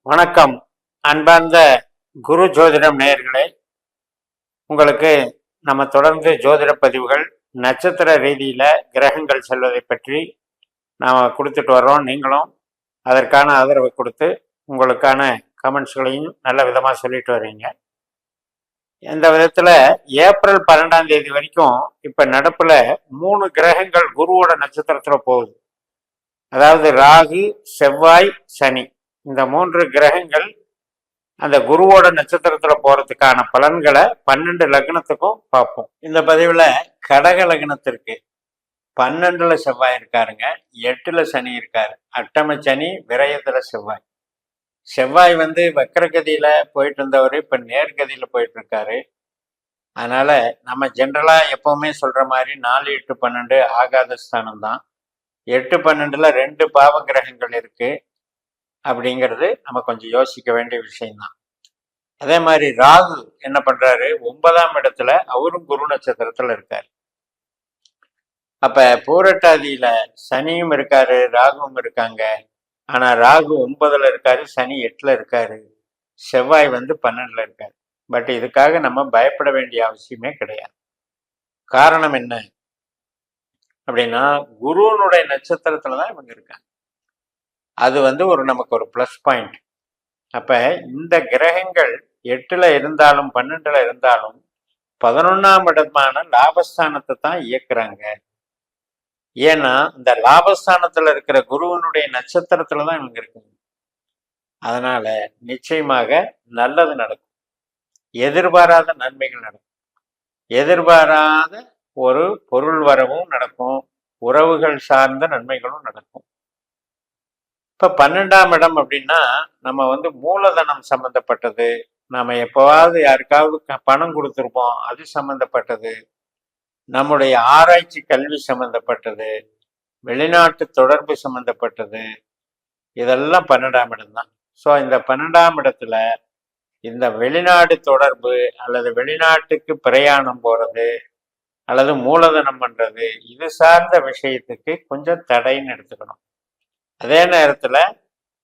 வணக்கம். அன்பார்ந்த குரு ஜோதிடம் நேயர்களே, உங்களுக்கு நம்ம தொடர்ந்து ஜோதிட பதிவுகள் நட்சத்திர ரீதியில கிரகங்கள் செல்வதை பற்றி நாம் கொடுத்துட்டு வர்றோம். நீங்களும் அதற்கான ஆதரவை கொடுத்து உங்களுக்கான கமெண்ட்ஸ்களையும் நல்ல விதமாக சொல்லிட்டு வர்றீங்க. இந்த விதத்தில் ஏப்ரல் 12ஆம் தேதி வரைக்கும் இப்போ நடப்பில் 3 கிரகங்கள் குருவோட நட்சத்திரத்தில் போகுது. அதாவது ராகு, செவ்வாய், சனி, இந்த 3 கிரகங்கள் அந்த குருவோட நட்சத்திரத்துல போறதுக்கான பலன்களை 12 லக்னத்துக்கும் பார்ப்போம். இந்த பதிவுல கடக லக்னத்திற்கு 12ல செவ்வாய் இருக்காருங்க, 8ல சனி இருக்காரு. அட்டம சனி, விரயத்துல செவ்வாய். செவ்வாய் வக்கரகதியில போயிட்டு இருந்தவர் இப்ப நேர்கதியில போயிட்டு இருக்காரு. அதனால நம்ம ஜென்ரலா எப்பவுமே சொல்ற மாதிரி 4, 8, 12 ஆகாத ஸ்தானம் தான். 8, 12ல 2 பாவ கிரகங்கள் இருக்கு அப்படிங்கிறது நம்ம கொஞ்சம் யோசிக்க வேண்டிய விஷயம்தான். அதே மாதிரி ராகு என்ன பண்றாரு, 9ஆம் இடத்துல அவரும் குரு நட்சத்திரத்துல இருக்காரு. அப்ப பூரட்டாதியில சனியும் இருக்காரு, ராகுவும் இருக்காங்க. ஆனா ராகு 9ல இருக்காரு, சனி 8ல இருக்காரு, செவ்வாய் 12ல இருக்காரு. பட் இதுக்காக நம்ம பயப்பட வேண்டிய அவசியமே கிடையாது. காரணம் என்ன அப்படின்னா, குருவனுடைய நட்சத்திரத்துலதான் இவங்க இருக்காங்க. அது நமக்கு ஒரு பிளஸ் பாயிண்ட். அப்ப இந்த கிரகங்கள் 8ல இருந்தாலும் 12ல இருந்தாலும் 11ஆம் இடமான லாபஸ்தானத்தை தான் இயக்குறாங்க. ஏன்னா இந்த லாபஸ்தானத்துல இருக்கிற குருவனுடைய நட்சத்திரத்துலதான் இவங்க இருக்காங்க. அதனால நிச்சயமாக நல்லது நடக்கும், எதிர்பாராத நன்மைகள் நடக்கும், எதிர்பாராத ஒரு பொருள் வரவும் நடக்கும், உறவுகள் சார்ந்த நன்மைகளும் நடக்கும். இப்ப 12ஆம் இடம் அப்படின்னா நம்ம மூலதனம் சம்பந்தப்பட்டது, நாம எப்பவாவது யாருக்காவது பணம் கொடுத்துருப்போம், அது சம்பந்தப்பட்டது, நம்முடைய ஆராய்ச்சி கல்வி சம்பந்தப்பட்டது, வெளிநாட்டு தொடர்பு சம்பந்தப்பட்டது, இதெல்லாம் 12ஆம் இடம் தான். ஸோ இந்த 12ஆம் இடத்துல இந்த வெளிநாடு தொடர்பு அல்லது வெளிநாட்டுக்கு பிரயாணம் போறது அல்லது மூலதனம் பண்றது, இது சார்ந்த விஷயத்துக்கு கொஞ்சம் தடைன்னு எடுத்துக்கணும். அதே நேரத்துல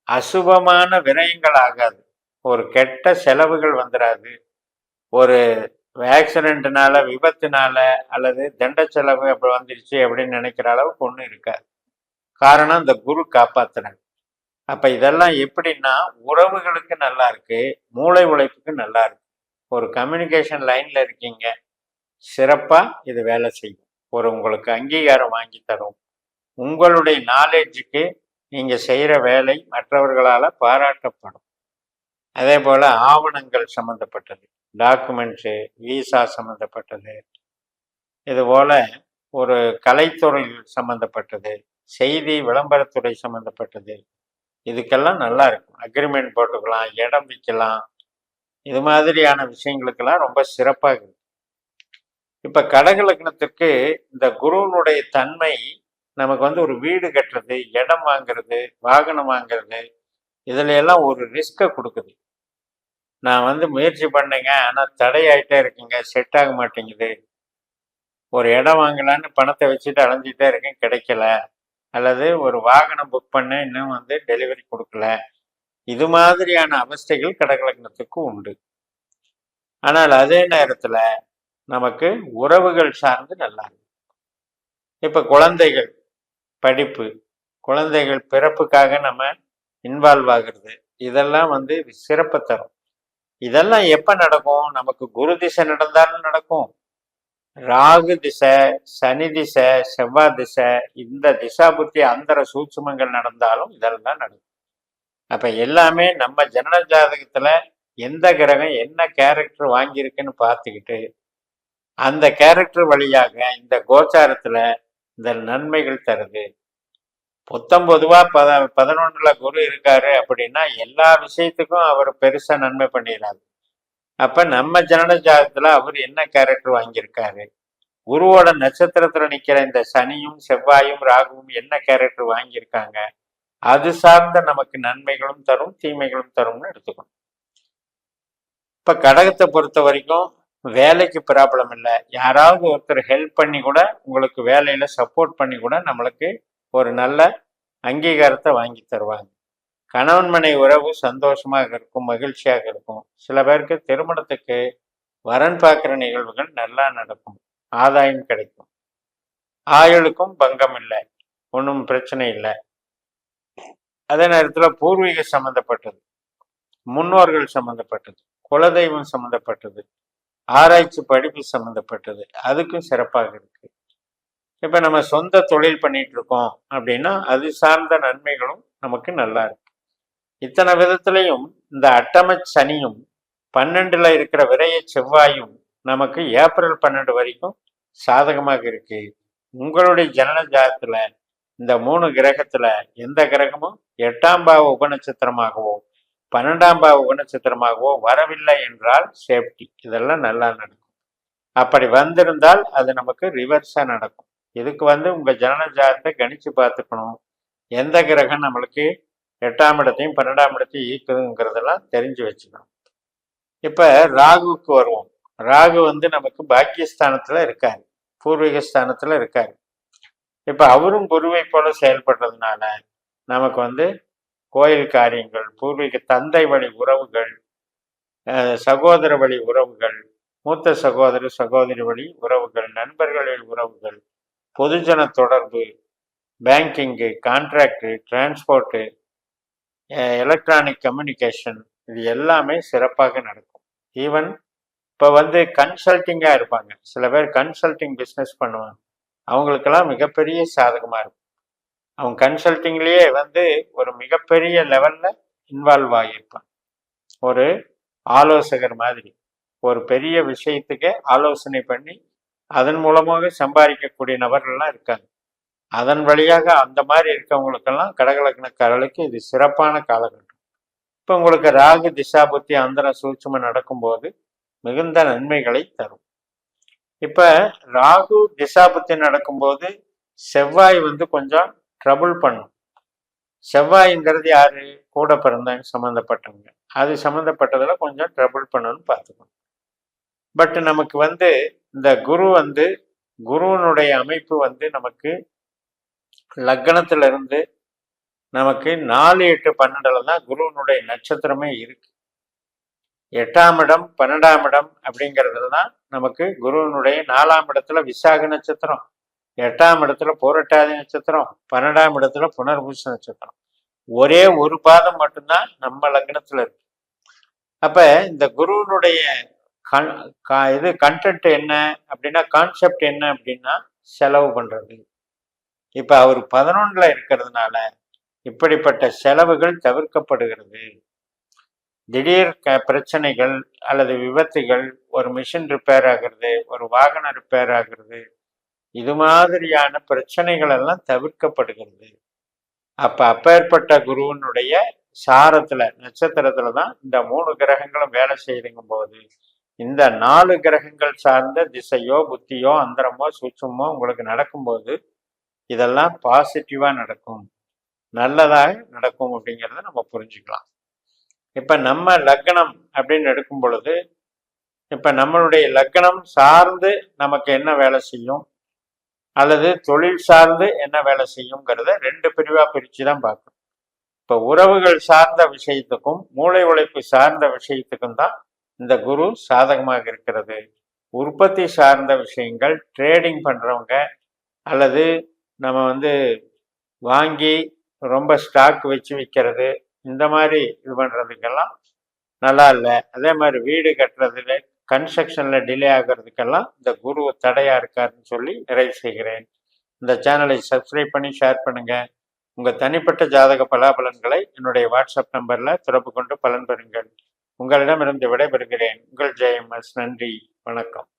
அசுபமான விரயங்கள் ஆகாது, ஒரு கெட்ட செலவுகள் வந்துடாது, ஒரு ஆக்சிடென்ட்னால, விபத்துனால அல்லது தண்ட செலவு அப்படி வந்துருச்சு அப்படின்னு நினைக்கிற அளவுக்கு ஒன்றும் இருக்காது. காரணம் இந்த குரு காப்பாத்துறாங்க. அப்ப இதெல்லாம் எப்படின்னா, உறவுகளுக்கு நல்லா இருக்கு, மூளை உழைப்புக்கு நல்லா இருக்கு. ஒரு கம்யூனிகேஷன் லைன்ல இருக்கீங்க, சிறப்பா இது வேலை செய்யும், ஒரு உங்களுக்கு அங்கீகாரம் வாங்கி தரும், உங்களுடைய நாலேஜுக்கு நீங்க செய்யற வேலை மற்றவர்களால பாராட்டப்படும். அதே போல ஆவணங்கள் சம்பந்தப்பட்டது, டாக்குமெண்ட்ஸு, விசா சம்பந்தப்பட்டது, இது போல ஒரு கலைத்துறை சம்பந்தப்பட்டது, செய்தி விளம்பரத்துறை சம்பந்தப்பட்டது, இதுக்கெல்லாம் நல்லா இருக்கும். அக்ரிமெண்ட் போட்டுக்கலாம், இடம் விற்கலாம், இது மாதிரியான விஷயங்களுக்கெல்லாம் ரொம்ப சிறப்பாக இருக்கு. இப்ப கடக லக்னத்திற்கு இந்த குருவனுடைய தன்மை நமக்கு ஒரு வீடு கட்டுறது, இடம் வாங்குறது, வாகனம் வாங்குறது, இதுல எல்லாம் ஒரு ரிஸ்கை கொடுக்குது. நான் முயற்சி பண்ணேங்க, ஆனா தடையாயிட்டே இருக்குங்க, செட் ஆக மாட்டேங்குது, ஒரு இடம் வாங்கலான்னு பணத்தை வச்சுட்டு அலைஞ்சிட்டே இருக்கேன், கிடைக்கல, அல்லது ஒரு வாகனம் புக் பண்ண இன்னும் டெலிவரி கொடுக்கல, இது மாதிரியான அவஸ்தைகள் கடக லக்னத்துக்கு உண்டு. ஆனால் அதே நேரத்துல நமக்கு உறவுகள் சார்ந்து நல்லா இருக்கு. இப்ப குழந்தைகள் படிப்பு, குழந்தைகள் பிறப்புக்காக நம்ம இன்வால்வ் ஆகுறது, இதெல்லாம் சிறப்பு தரும். இதெல்லாம் எப்ப நடக்கும், நமக்கு குரு திசை நடந்தாலும் நடக்கும், ராகு திசை, சனி திசை, செவ்வாய் திசை, இந்த திசா புத்தி அந்தர சூட்சுமங்கள் நடந்தாலும் இதெல்லாம் நடக்கும். அப்ப எல்லாமே நம்ம ஜனன ஜாதகத்துல எந்த கிரகம் என்ன கேரக்டர் வாங்கியிருக்குன்னு பார்த்துக்கிட்டு அந்த கேரக்டர் வழியாக இந்த கோச்சாரத்துல இந்த நன்மைகள் தருது. பொதுவா 11ல குரு இருக்காரு அப்படின்னா எல்லா விஷயத்துக்கும் அவர் பெருசா நன்மை பண்ணிடாது. அப்ப நம்ம ஜனன ஜாதகத்துல அவர் என்ன கேரக்டர் வாங்கியிருக்காரு, குருவோட நட்சத்திரத்துல நிக்கிற இந்த சனியும் செவ்வாயும் ராகுவும் என்ன கேரக்டர் வாங்கியிருக்காங்க, அது சார்ந்த நமக்கு நன்மைகளும் தரும், தீமைகளும் தரும்னு எடுத்துக்கணும். இப்ப கடகத்தை பொறுத்த வரைக்கும் வேலைக்கு ப்ராப்ளம் இல்லை, யாராவது ஒருத்தர் ஹெல்ப் பண்ணி கூட உங்களுக்கு வேலையில சப்போர்ட் பண்ணி கூட நம்மளுக்கு ஒரு நல்ல அங்கீகாரத்தை வாங்கி தருவாங்க. கணவன் மனை உறவு சந்தோஷமாக இருக்கும், மகிழ்ச்சியாக இருக்கும். சில பேருக்கு திருமணத்துக்கு வரன் பார்க்குற நிகழ்வுகள் நல்லா நடக்கும், ஆதாயம் கிடைக்கும். ஆயுளுக்கும் பங்கம் இல்லை, ஒன்றும் பிரச்சனை இல்லை. அதே நேரத்தில் பூர்வீக சம்மந்தப்பட்டது, முன்னோர்கள் சம்மந்தப்பட்டது, குலதெய்வம் சம்மந்தப்பட்டது, ஆராய்ச்சி படிப்பு சம்மந்தப்பட்டது, அதுக்கும் சிறப்பாக இருக்கு. இப்போ நம்ம சொந்த தொழில் பண்ணிட்டு இருக்கோம் அப்படின்னா அது சார்ந்த நன்மைகளும் நமக்கு நல்லா இருக்கு. இத்தனை விதத்திலையும் இந்த அட்டம சனியும் 12ல் இருக்கிற விரைய செவ்வாயும் நமக்கு ஏப்ரல் 12 வரைக்கும் சாதகமாக இருக்கு. உங்களுடைய ஜனன ஜாதத்துல இந்த 3 கிரகத்துல எந்த கிரகமும் 8ஆம் பாவ உபநட்சத்திரமாகவோ 12ஆம் பாவ உபநட்சத்திரமாகவோ வரவில்லை என்றால் சேஃப்டி, இதெல்லாம் நல்லா நடக்கும். அப்படி வந்திருந்தால் அது நமக்கு ரிவர்ஸா நடக்கும். இதுக்கு உங்க ஜனன ஜாதத்தை கணிச்சு பார்த்துக்கணும். எந்த கிரகம் நம்மளுக்கு 8ஆம் இடத்தையும் 12ஆம் இடத்தையும் ஈக்குதுங்கிறதெல்லாம் தெரிஞ்சு வச்சுக்கணும். இப்ப ராகுவுக்கு வருவோம். ராகு நமக்கு பாக்கியஸ்தானத்துல இருக்காரு, பூர்வீக ஸ்தானத்துல இருக்காரு. இப்ப அவரும் குருவை போல செயல்படுறதுனால நமக்கு கோயில் காரியங்கள், பூர்வீக தந்தை வழி உறவுகள், சகோதர வழி உறவுகள், மூத்த சகோதர சகோதரி வழி உறவுகள், நண்பர்களின் உறவுகள், பொதுஜன தொடர்பு, banking, contract, transport, electronic communication, இது எல்லாமே சிறப்பாக நடக்கும். ஈவன் இப்போ கன்சல்டிங்காக இருப்பாங்க, சில பேர் கன்சல்டிங் பிஸ்னஸ் பண்ணுவாங்க, அவங்களுக்கெல்லாம் மிகப்பெரிய சாதகமாக இருக்கும். அவங்க கன்சல்டிங்லேயே ஒரு மிகப்பெரிய லெவலில் இன்வால்வ் ஆகியிருப்பாங்க. ஒரு ஆலோசகர் மாதிரி ஒரு பெரிய விஷயத்துக்கு ஆலோசனை பண்ணி அதன் மூலமாக சம்பாதிக்கக்கூடிய நபர்கள்லாம் இருக்காங்க. அதன் வழியாக அந்த மாதிரி இருக்கவங்களுக்கெல்லாம் கடகலக்னக்காரர்களுக்கு இது சிறப்பான காலகட்டம். இப்போ உங்களுக்கு ராகு திசாபுத்தி அந்தர சூட்சுமம் நடக்கும்போது மிகுந்த நன்மைகளை தரும். இப்ப ராகு திசாபுத்தி நடக்கும்போது செவ்வாய் கொஞ்சம் ட்ரபுள் பண்ணும். செவ்வாய்ங்கிறது யாரு? கூட பிறந்தவங்க சம்மந்தப்பட்டவங்க. அது சம்மந்தப்பட்டதுல கொஞ்சம் ட்ரபுள் பண்ணணும்னு பார்த்துக்கணும். பட் நமக்கு இந்த குருவனுடைய அமைப்பு நமக்கு லக்னத்துல இருந்து நமக்கு 4, 8, 12 தான் குருவனுடைய நட்சத்திரமே இருக்கு. 8ஆம் இடம் 12ஆம் இடம் அப்படிங்கிறதுல தான் நமக்கு குருவனுடைய 4ஆம் இடத்துல விசாக நட்சத்திரம், 8ஆம் இடத்துல பூரட்டாதி நட்சத்திரம், 12ஆம் இடத்துல புனர்பூச நட்சத்திரம். ஒரே ஒரு பாதம் மட்டும்தான் நம்ம லக்னத்துல இருக்கு. அப்ப இந்த குருவனுடைய இது கண்டென்ட் என்ன அப்படின்னா, கான்செப்ட் என்ன அப்படின்னா செலவு பண்றது. இப்ப அவர் 11ல் இருக்கிறதுனால இப்படிப்பட்ட செலவுகள் தவிர்க்கப்படுகிறது. திடீர் பிரச்சனைகள் அல்லது விபத்துகள், ஒரு மிஷின் ரிப்பேர் ஆகிறது, ஒரு வாகனம் ரிப்பேர் ஆகிறது, இது மாதிரியான பிரச்சனைகள் எல்லாம் தவிர்க்கப்படுகிறது. அப்பேற்பட்ட குருவனுடைய சாரத்துல நட்சத்திரத்துல தான் இந்த 3 கிரகங்களும் வேலை செய்யுங்கும் போது இந்த 4 கிரகங்கள் சார்ந்த திசையோ புத்தியோ அந்தரமோ சூட்சமோ உங்களுக்கு நடக்கும்போது இதெல்லாம் பாசிட்டிவா நடக்கும், நல்லதாக நடக்கும் அப்படிங்கிறத நம்ம புரிஞ்சுக்கலாம். இப்ப நம்ம லக்னம் அப்படின்னு எடுக்கும் பொழுது இப்ப நம்மளுடைய லக்னம் சார்ந்து நமக்கு என்ன வேலை செய்யும் அல்லது தொழில் சார்ந்து என்ன வேலை செய்யுங்கிறத 2 பிரிவா பிரிச்சு தான் பார்க்கணும். இப்ப உறவுகள் சார்ந்த விஷயத்துக்கும் மூளை உழைப்பு சார்ந்த விஷயத்துக்கும் தான் இந்த குரு சாதகமாக இருக்கிறது. உற்பத்தி சார்ந்த விஷயங்கள், ட்ரேடிங் பண்றவங்க அல்லது நம்ம வாங்கி ரொம்ப ஸ்டாக் வச்சு விற்கிறது, இந்த மாதிரி இது பண்றதுக்கெல்லாம் நல்லா இல்லை. அதே மாதிரி வீடு கட்டுறதுல கன்ஸ்ட்ரக்ஷன்ல டிலே ஆகிறதுக்கெல்லாம் இந்த குரு தடையா இருக்காருன்னு சொல்லி நிறைவு செய்கிறேன். இந்த சேனலை சப்ஸ்கிரைப் பண்ணி ஷேர் பண்ணுங்க. உங்க தனிப்பட்ட ஜாதக பலாபலன்களை என்னுடைய வாட்ஸ்அப் நம்பர்ல தொடர்பு கொண்டு பலன் பெறுங்கள். உங்களிடமிருந்து விடைபெறுகிறேன். உங்கள் ஜெயம்எஸ். நன்றி, வணக்கம்.